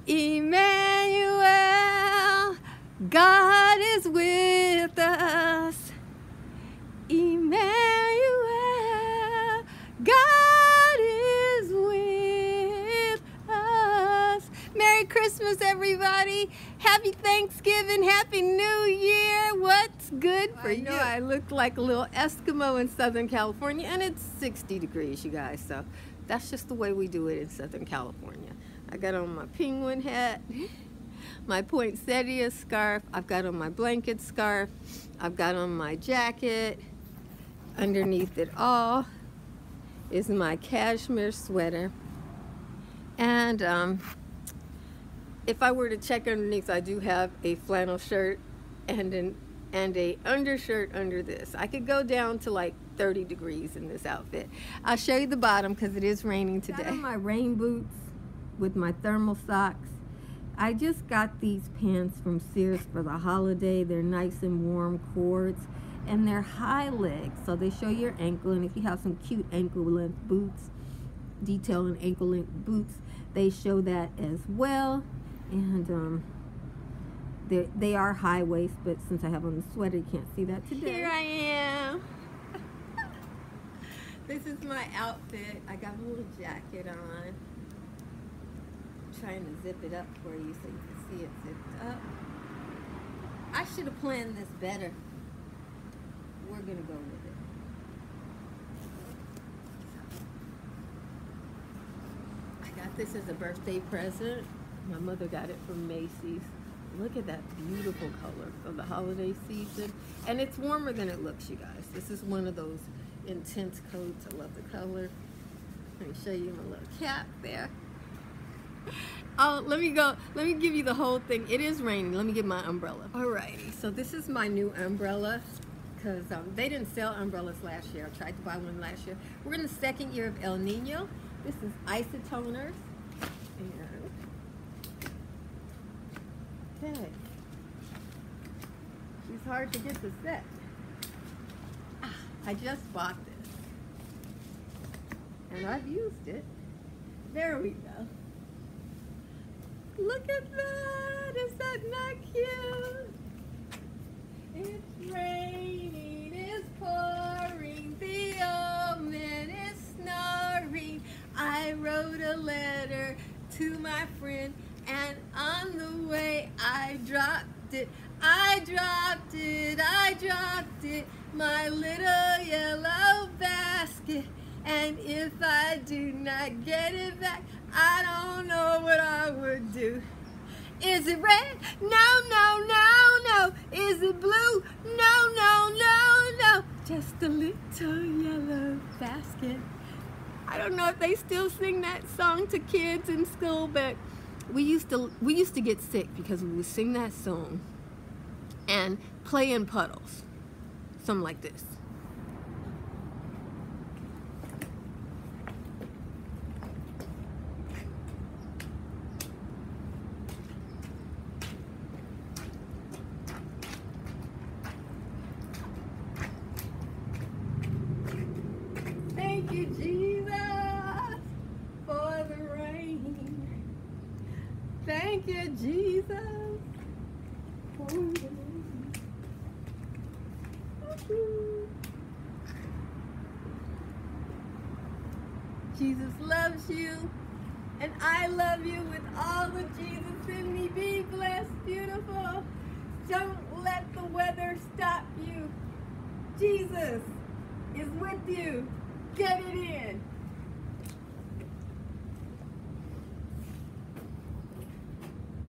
Emmanuel, God is with us. Emmanuel, God is with us. Merry Christmas, everybody. Happy Thanksgiving. Happy New Year. What's good for you? I look like a little Eskimo in Southern California, and it's 60 degrees, you guys. So that's just the way we do it in Southern California. I got on my penguin hat, my poinsettia scarf. I've got on my blanket scarf. I've got on my jacket. Underneath it all is my cashmere sweater. And if I were to check underneath, I do have a flannel shirt and a undershirt under this. I could go down to like 30 degrees in this outfit. I'll show you the bottom because it is raining today. Got on my rain boots with my thermal socks. I just got these pants from Sears for the holiday. They're nice and warm cords, and they're high legs, so they show your ankle. And if you have some cute ankle length boots, detail and ankle length boots, they show that as well. And they are high waist, but since I have on the sweater, you can't see that today. Here I am. This is my outfit. I got a little jacket on. Trying to zip it up for you so you can see it zipped up. I should have planned this better. We're gonna go with it. I got this as a birthday present. My mother got it from Macy's. Look at that beautiful color for the holiday season. And it's warmer than it looks, you guys. This is one of those intense coats. I love the color. Let me show you my little cap there. Oh, let me give you the whole thing. It is raining. Let me get my umbrella. Alrighty, so this is my new umbrella because they didn't sell umbrellas last year. I tried to buy one last year. We're in the second year of El Nino. This is isotoners. And okay. She's hard to get to set. I just bought this. And I've used it. There we go. Look at that! Is that not cute? It's raining, it's pouring, the old man is snoring. I wrote a letter to my friend, and on the way I dropped it. I dropped it, my little yellow basket. And if I do not get it back, I don't know what I would do. Is it red? No, no, no, no. Is it blue? No, no, no, no. Just a little yellow basket. I don't know if they still sing that song to kids in school, but we used to get sick because we would sing that song and play in puddles. Something like this. Thank you, Jesus, for the rain. Thank you, Jesus, for the rain. Jesus loves you, and I love you with all the Jesus in me. Be blessed, beautiful. Don't let the weather stop you. Jesus is with you. Get it in.